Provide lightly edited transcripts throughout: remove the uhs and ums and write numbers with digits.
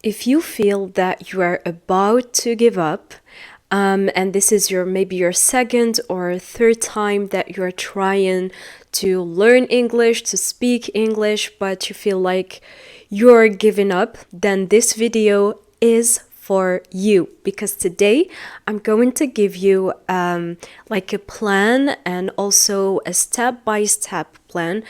If you feel that you are about to give up, and this is maybe your second or third time that you're trying to learn English, to speak English, but you feel like you're giving up, then this video is for you, because today I'm going to give you like a plan and also a step-by-step plan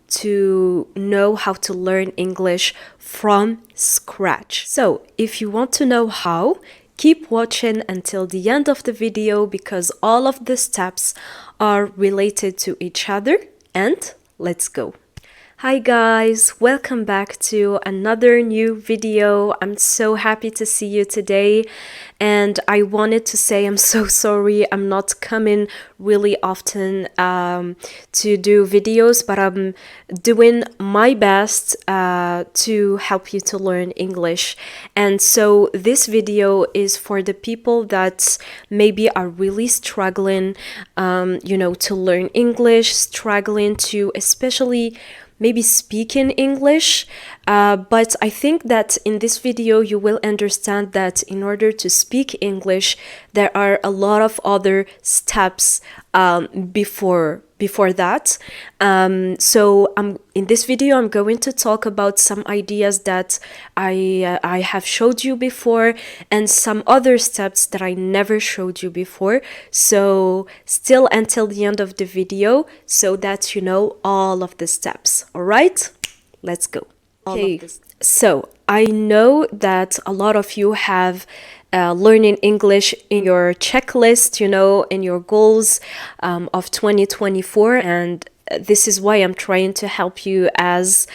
to know how to learn English from scratch. So if you want to know how, keep watching until the end of the video, because all of the steps are related to each other. And let's go. Hi guys, welcome back to another new video. I'm so happy to see you today, and I wanted to say I'm so sorry I'm not coming really often to do videos, but I'm doing my best to help you to learn English. And so this video is for the people that maybe are really struggling to learn English, struggling to especially maybe speak in English, but I think that in this video you will understand that in order to speak English there are a lot of other steps before that. So in this video I'm going to talk about some ideas that I have showed you before, and some other steps that I never showed you before. So still until the end of the video so that you know all of the steps. All right, let's go. Okay, so I know that a lot of you have learning English in your checklist, in your goals of 2024, and this is why I'm trying to help you as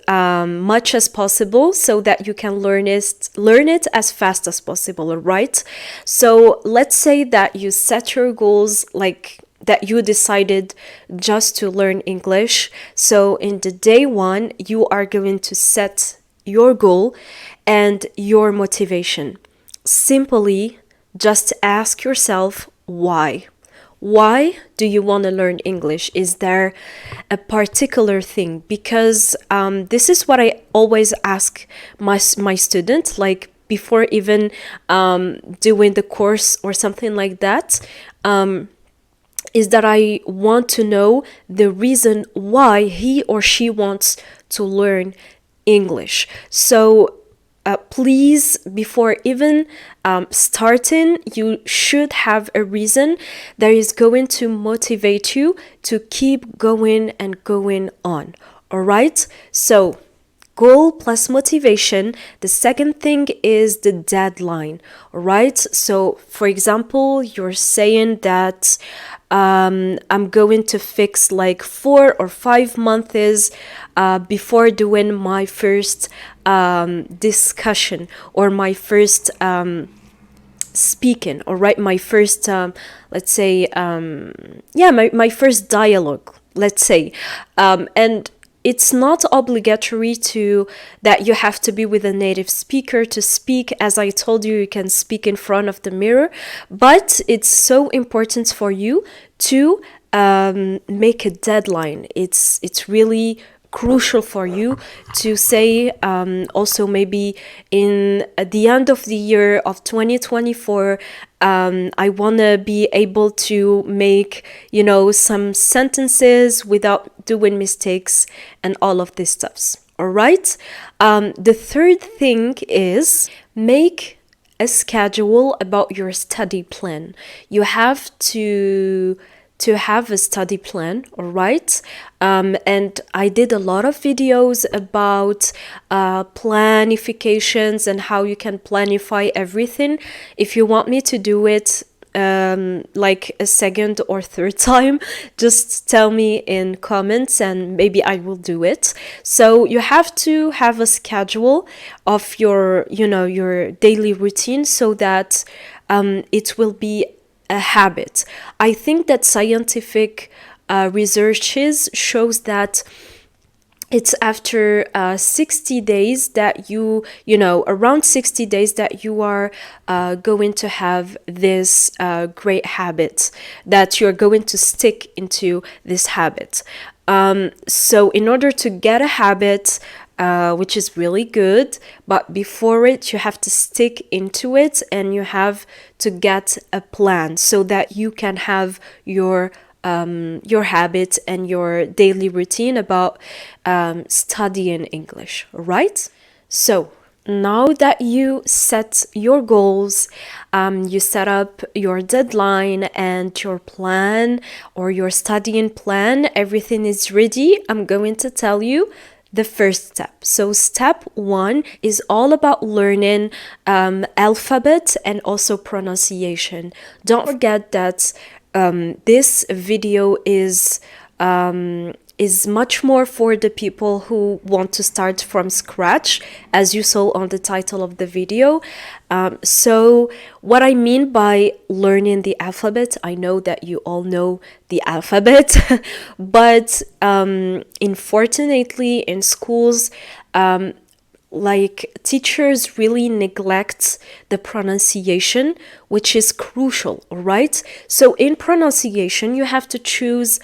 much as possible so that you can learn it as fast as possible. All right, so let's say that you set your goals, like that you decided just to learn English. So in the day one, you are going to set your goal and your motivation. Simply just ask yourself why. Why do you want to learn English? Is there a particular thing? Because this is what I always ask my student, like before even doing the course or something like that. Is that I want to know the reason why he or she wants to learn English. So please, before even starting, you should have a reason that is going to motivate you to keep going and going on. All right, so goal plus motivation. The second thing is the deadline. All right, so for example, you're saying that I'm going to fix like 4 or 5 months before doing my first discussion or my first speaking, all right, my first let's say my first dialogue, let's say, and it's not obligatory that you have to be with a native speaker to speak. As I told you, you can speak in front of the mirror, but it's so important for you to make a deadline. It's really crucial for you to say also maybe in at the end of the year of 2024 I want to be able to make some sentences without doing mistakes and all of these stuffs. All right, the third thing is make a schedule about your study plan. You have to have a study plan, all right? And I did a lot of videos about planifications and how you can planify everything. If you want me to do it like a second or third time, just tell me in comments and maybe I will do it. So you have to have a schedule of your daily routine so that it will be a habit. I think that scientific researches shows that it's after 60 days that around 60 days that you are going to have this great habit, that you're going to stick into this habit. So in order to get a habit, which is really good. But before it, you have to stick into it and you have to get a plan so that you can have your habits and your daily routine about studying English, right? So now that you set your goals, you set up your deadline and your plan or your studying plan, everything is ready. I'm going to tell you the first step. So step 1 is all about learning alphabet and also pronunciation. Don't forget that this video is much more for the people who want to start from scratch, as you saw on the title of the video. So what I mean by learning the alphabet, I know that you all know the alphabet, but unfortunately in schools, like teachers really neglect the pronunciation, which is crucial, right? So in pronunciation, you have to choose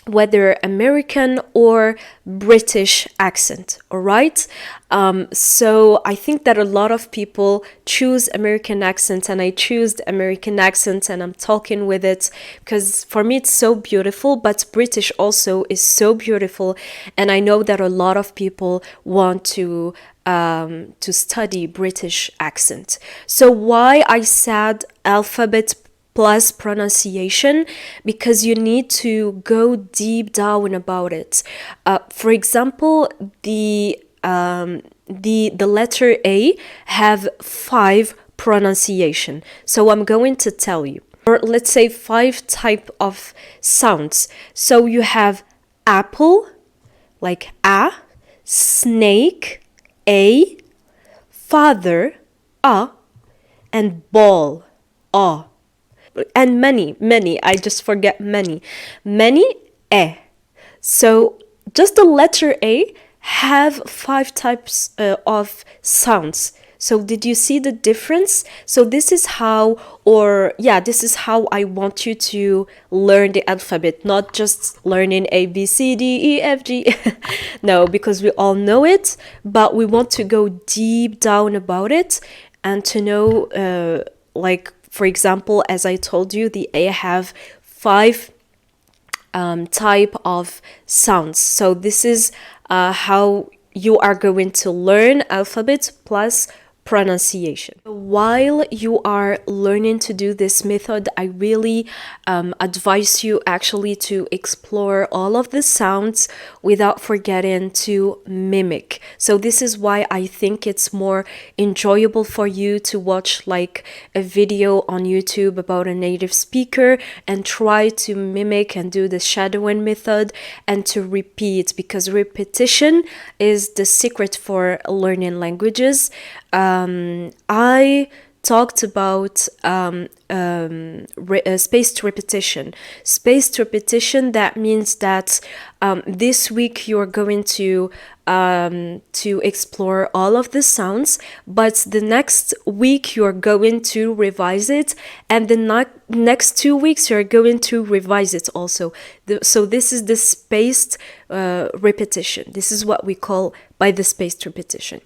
whether American or British accent, all right? So I think that a lot of people choose American accent, and I choose the American accent and I'm talking with it because for me it's so beautiful, but British also is so beautiful, and I know that a lot of people want to study British accent. So why I said alphabet plus pronunciation, because you need to go deep down about it. For example, the letter A have 5 pronunciation. So I'm going to tell you, or let's say 5 type of sounds. So you have apple, like A, snake, A, father, A, and ball, A. And many, I just forget many, eh. So just the letter A have 5 types of sounds. So did you see the difference? So this is how, this is how I want you to learn the alphabet, not just learning A, B, C, D, E, F, G. No, because we all know it, but we want to go deep down about it and to know, like, for example, as I told you, the A have 5 type of sounds. So this is how you are going to learn alphabet plus pronunciation. While you are learning to do this method, I really advise you actually to explore all of the sounds without forgetting to mimic. So this is why I think it's more enjoyable for you to watch like a video on YouTube about a native speaker and try to mimic and do the shadowing method and to repeat, because repetition is the secret for learning languages. I talked about spaced repetition. Spaced repetition, that means that this week you're going to explore all of the sounds, but the next week you're going to revise it, and the next 2 weeks you're going to revise it also. So this is the spaced repetition. This is what we call by the spaced repetition.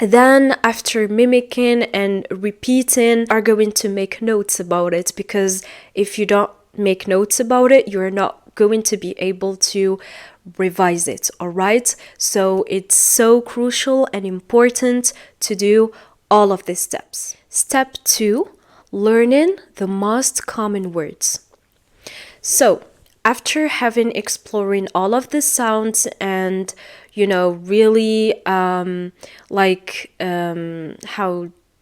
Then after mimicking and repeating, are going to make notes about it, because if you don't make notes about it, you're not going to be able to revise it, all right? So it's so crucial and important to do all of these steps. Step 2, learning the most common words. So after having exploring all of the sounds and really how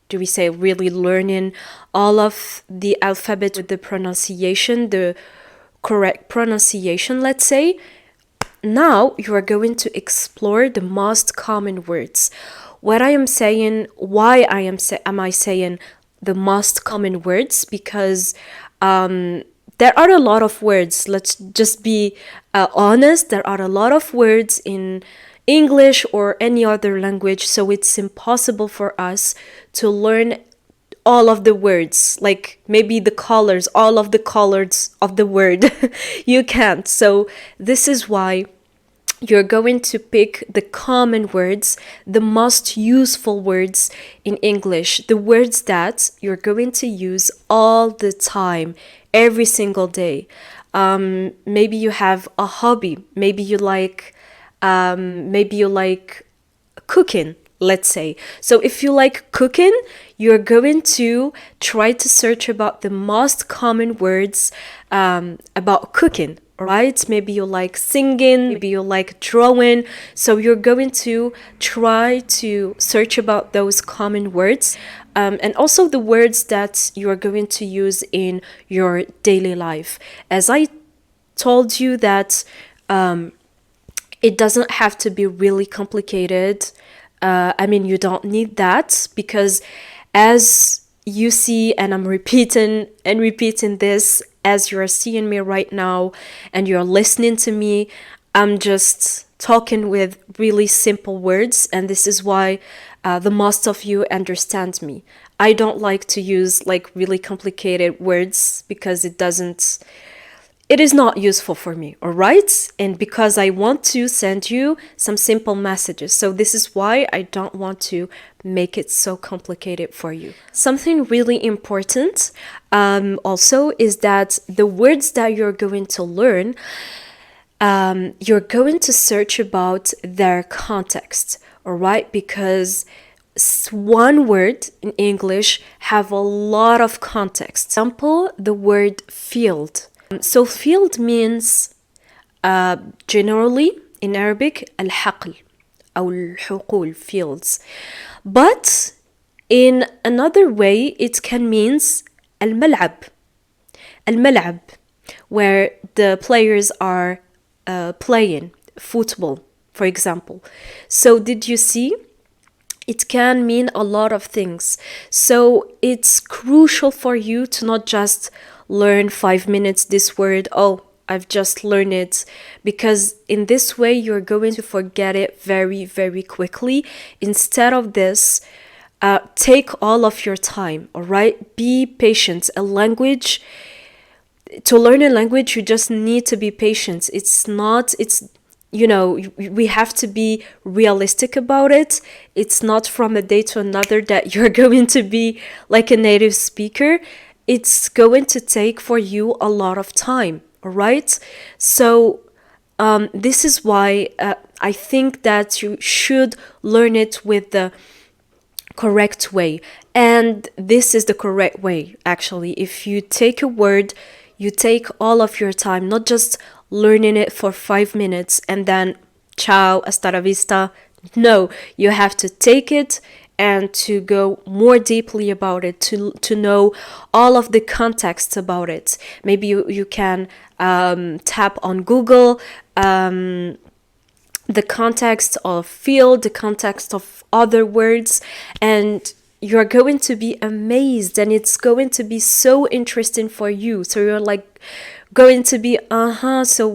do we say, really learning all of the alphabet with the pronunciation, the correct pronunciation, let's say, now you are going to explore the most common words. What I am saying, why am I saying the most common words? Because there are a lot of words. Let's just be honest. There are a lot of words in English or any other language, so it's impossible for us to learn all of the words, like maybe the colors, all of the colors of the word. You can't. So this is why you're going to pick the common words, the most useful words in English, the words that you're going to use all the time, every single day. Maybe you have a hobby. Maybe you like cooking, let's say. So if you like cooking, you're going to try to search about the most common words about cooking, right? Maybe you like singing, maybe you like drawing. So you're going to try to search about those common words, and also the words that you are going to use in your daily life. As I told you that it doesn't have to be really complicated. You don't need that, because as you see, and I'm repeating and repeating this, as you're seeing me right now and you're listening to me, I'm just talking with really simple words, and this is why the most of you understand me. I don't like to use like really complicated words because it is not useful for me, all right? And because I want to send you some simple messages. So this is why I don't want to make it so complicated for you. Something really important also is that the words that you're going to learn, you're going to search about their context, all right? Because one word in English have a lot of context. Example, the word field. So field means generally in Arabic الحقل أو الحقول, fields. But in another way it can means الملعب, الملعب, where the players are playing football, for example. So did you see? It can mean a lot of things. So it's crucial for you to not just learn 5 minutes this word. Oh, I've just learned it. Because in this way, you're going to forget it very, very quickly. Instead of this, take all of your time, all right? Be patient. To learn a language, you just need to be patient. We have to be realistic about it. It's not from a day to another that you're going to be like a native speaker. It's going to take for you a lot of time, all right? So this is why I think that you should learn it with the correct way. And this is the correct way, actually. If you take a word, you take all of your time, not just learning it for 5 minutes and then ciao, hasta la vista. No, you have to take it and to go more deeply about it, to know all of the context about it. Maybe you can tap on Google the context of field, the context of other words, and you're going to be amazed, and it's going to be so interesting for you. So you're like going to be so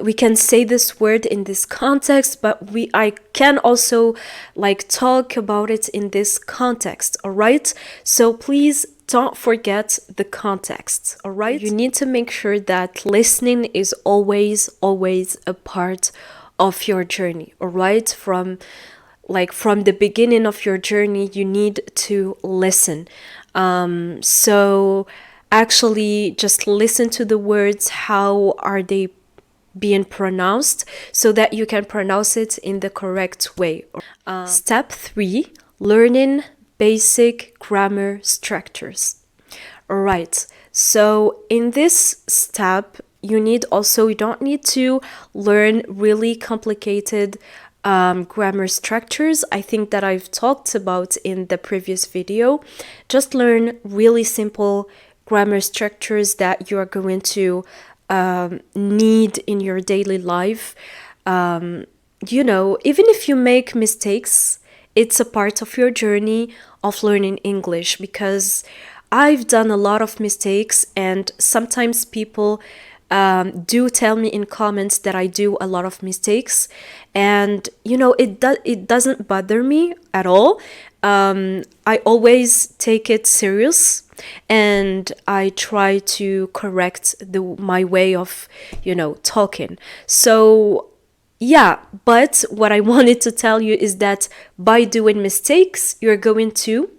we can say this word in this context, but I can also like talk about it in this context, all right? So please don't forget the context, all right? You need to make sure that listening is always a part of your journey, all right? From the beginning of your journey, you need to listen. So actually just listen to the words. How are they being pronounced, so that you can pronounce it in the correct way. Step 3, learning basic grammar structures. All right, so in this step, you don't need to learn really complicated grammar structures. I think that I've talked about in the previous video. Just learn really simple grammar structures that you are going to need in your daily life. Even if you make mistakes, it's a part of your journey of learning English, because I've done a lot of mistakes, and sometimes people do tell me in comments that I do a lot of mistakes, and it doesn't bother me at all. I always take it serious, and I try to correct my way of talking. So yeah, but what I wanted to tell you is that by doing mistakes, you're going to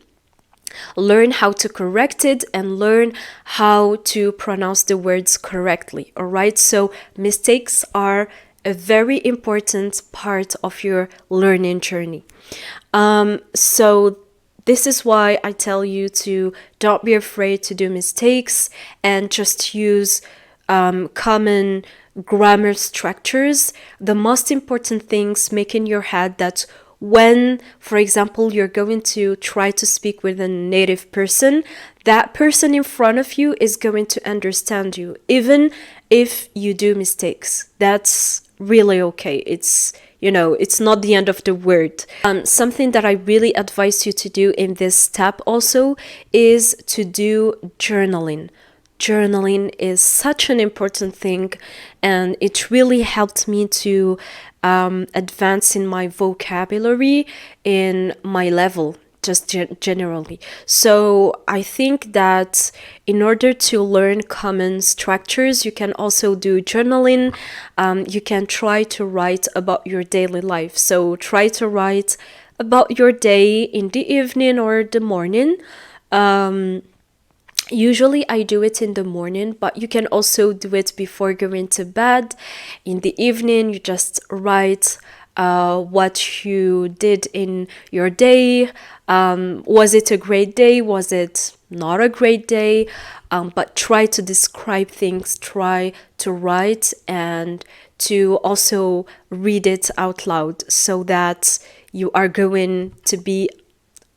learn how to correct it and learn how to pronounce the words correctly. All right, so mistakes are a very important part of your learning journey. So this is why I tell you to don't be afraid to do mistakes and just use common grammar structures. The most important things, make in your head that when, for example, you're going to try to speak with a native person, that person in front of you is going to understand you, even if you do mistakes. That's really okay. It's, you know, it's not the end of the world. Something that I really advise you to do in this step also is to do journaling. Journaling is such an important thing, and it really helped me to advance in my vocabulary, in my level, just generally. So I think that in order to learn common structures, you can also do journaling. You can try to write about your daily life. So try to write about your day in the evening or the morning. Usually I do it in the morning, but you can also do it before going to bed. In the evening, you just write what you did in your day. Was it a great day? Was it not a great day? But try to describe things, try to write, and to also read it out loud so that you are going to be,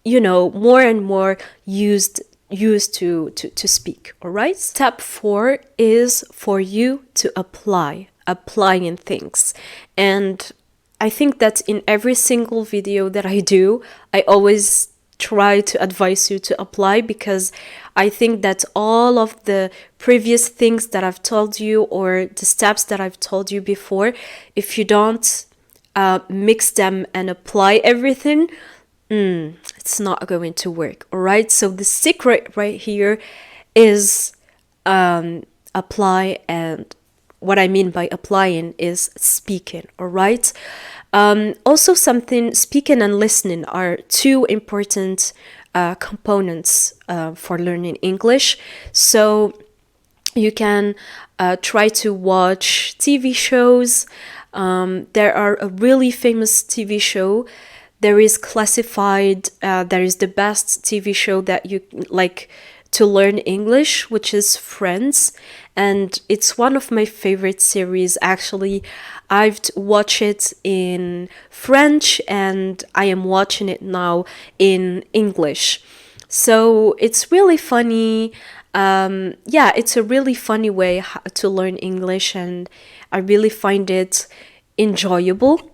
you know, more and more used to speak. All right, step 4 is for you to applying things. And I think that in every single video that I do, I always try to advise you to apply, because I think that all of the previous things that I've told you, or the steps that I've told you before, if you don't mix them and apply everything, it's not going to work. All right, so the secret right here is apply, and what I mean by applying is speaking. All right, also something, speaking and listening are two important components for learning English. So you can try to watch TV shows. There are a really famous TV show. There is Classified. There is the best TV show that you like to learn English, which is Friends. And it's one of my favorite series. Actually, I've watched it in French and I am watching it now in English. So it's really funny. Yeah, it's a really funny way to learn English, and I really find it enjoyable.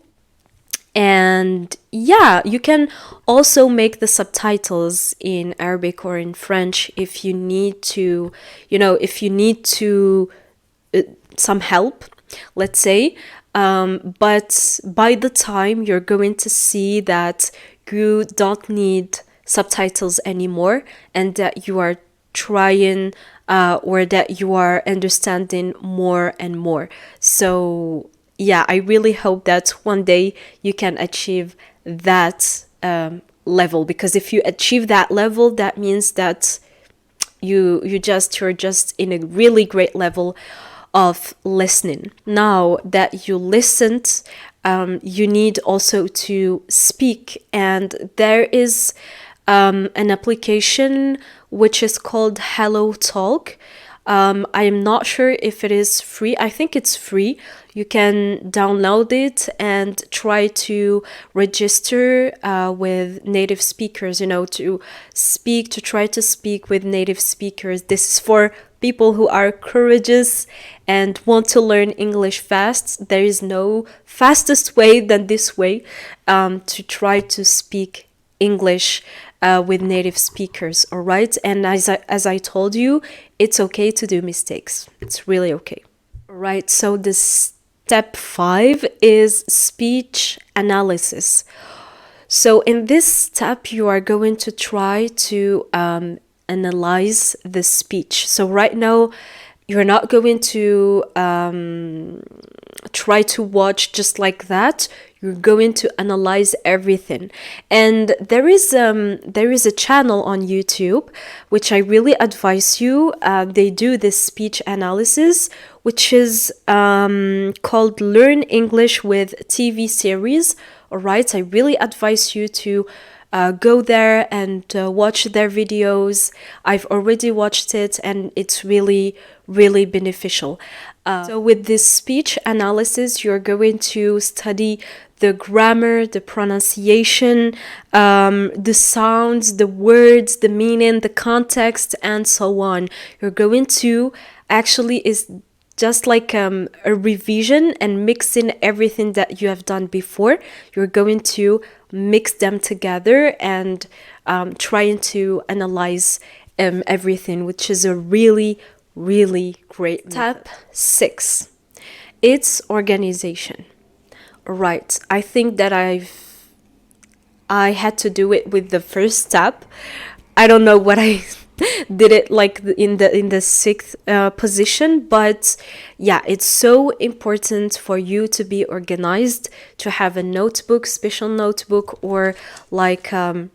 And yeah, you can also make the subtitles in Arabic or in French if you need to, if you need to some help, let's say. But by the time you're going to see that you don't need subtitles anymore, and that you are trying or that you are understanding more and more. So yeah, I really hope that one day you can achieve that level, because if you achieve that level, that means that you're just in a really great level of listening. Now that you listened, you need also to speak, and there is an application which is called Hello Talk. I am not sure if it is free. I think it's free. You can download it and try to register with native speakers, to try to speak with native speakers. This is for people who are courageous and want to learn English fast. There is no fastest way than this way to try to speak English with native speakers, all right? And as I told you, it's okay to do mistakes. It's really okay. All right, so the step 5 is speech analysis. So in this step, you are going to try to analyze the speech. So right now, you're not going to try to watch just like that. You're going to analyze everything. And there is a channel on YouTube which I really advise you. They do this speech analysis, which is called Learn English with TV series. All right, I really advise you to go there and watch their videos. I've already watched it, and it's really, really beneficial. So with this speech analysis, you're going to study the grammar, the pronunciation, the sounds, the words, the meaning, the context, and so on. You're going to actually is just like a revision and mixing everything that you have done before. You're going to mix them together and trying to analyze everything, which is a really, really great method. Step 6, it's organization. Right, I think that I had to do it with the first step. I don't know what I did it like in the sixth position, but yeah, it's so important for you to be organized, to have a notebook, special notebook, or like a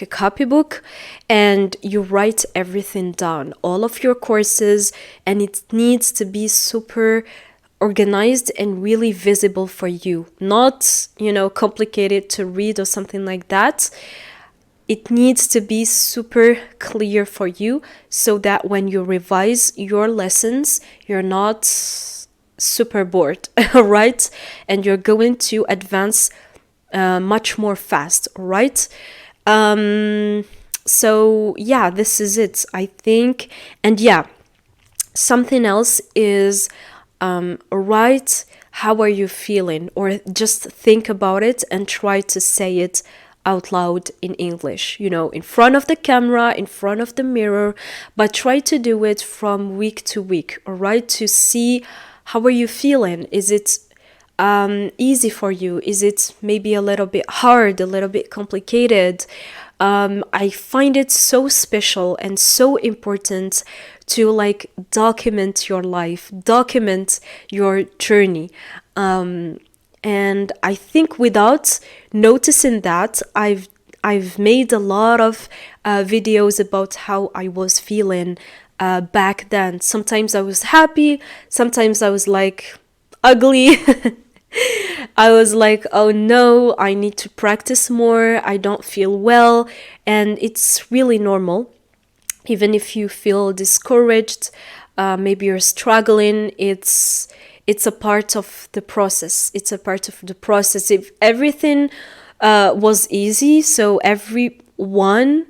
copybook, and you write everything down, all of your courses, and it needs to be super organized and really visible for you, not, complicated to read or something like that. It needs to be super clear for you so that when you revise your lessons, you're not super bored, right? And you're going to advance much more fast, right? So yeah, this is it, I think. And yeah, something else is write how are you feeling, or just think about it and try to say it out loud in English, in front of the camera, in front of the mirror, but try to do it from week to week, all right? To see how are you feeling. Is it easy for you? Is it maybe a little bit hard, a little bit complicated? I find it so special and so important to document your life, document your journey. And I think without noticing that, I've made a lot of videos about how I was feeling back then. Sometimes I was happy, sometimes I was ugly. I was like, oh no, I need to practice more, I don't feel well. And it's really normal. Even if you feel discouraged, maybe you're struggling, it's a part of the process. It's a part of the process. If everything was easy, so everyone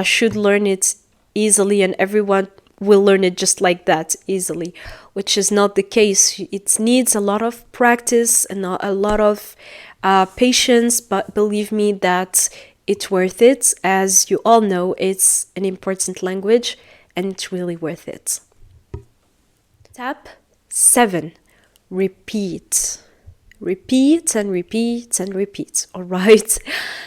should learn it easily, and everyone will learn it just like that easily, which is not the case. It needs a lot of practice and a lot of patience, but believe me that it's worth it. As you all know, it's an important language and it's really worth it. Step 7, repeat. Repeat and repeat and repeat, all right?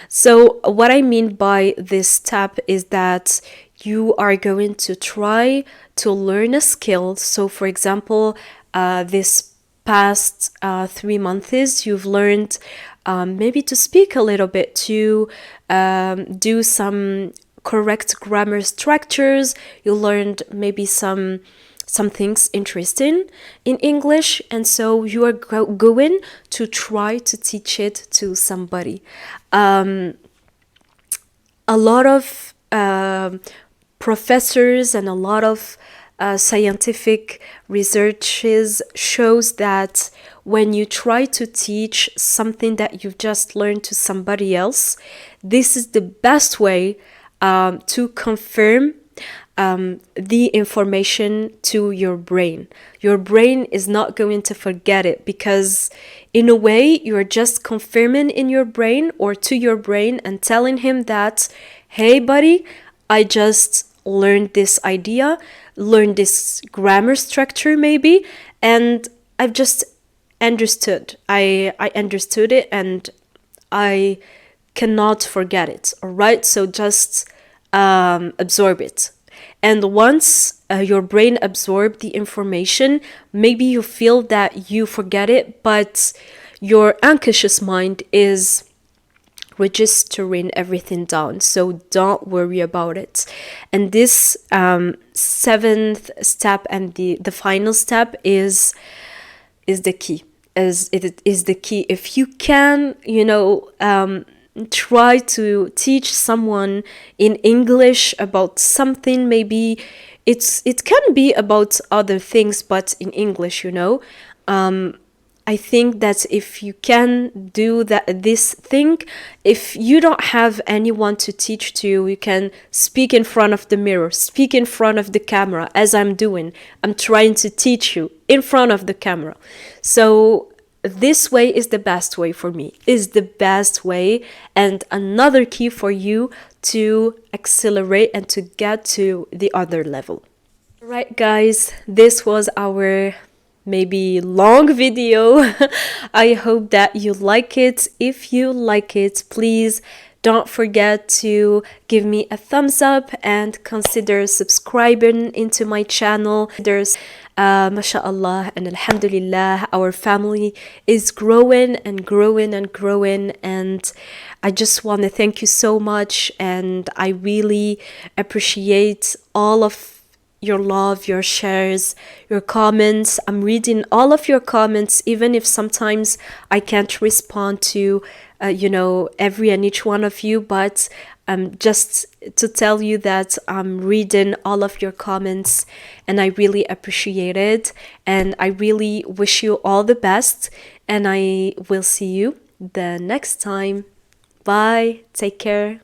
So what I mean by this step is that you are going to try to learn a skill. So for example, this past 3 months, you've learned maybe to speak a little bit, to do some correct grammar structures. You learned maybe some things interesting in English, and so you are going to try to teach it to somebody. A lot of professors and a lot of scientific researches shows that when you try to teach something that you've just learned to somebody else, this is the best way to confirm the information to your brain. Your brain is not going to forget it, because in a way you're just confirming in your brain or to your brain and telling him that, hey buddy, I just learned this idea, learned this grammar structure maybe, and I've just understood. I understood it and I cannot forget it, all right? So just absorb it. And once your brain absorbs the information, maybe you feel that you forget it, but your unconscious mind is registering everything down, so don't worry about it. And this seventh step and the final step is the key, as it is the key. If you can, try to teach someone in English about something, maybe it can be about other things, but in English, I think that if you can do this thing, if you don't have anyone to teach to, you can speak in front of the mirror, speak in front of the camera, as I'm doing. I'm trying to teach you in front of the camera. So this way is the best way for me, is the best way, and another key for you to accelerate and to get to the other level. All right, guys, this was our maybe long video. I hope that you like it. If you like it, please don't forget to give me a thumbs up and consider subscribing into my channel. There's mashallah and alhamdulillah, our family is growing and growing and growing, and I just want to thank you so much, and I really appreciate all of your love, your shares, your comments. I'm reading all of your comments, even if sometimes I can't respond to every and each one of you, but just to tell you that I'm reading all of your comments, and I really appreciate it, and I really wish you all the best, and I will see you the next time. Bye, take care.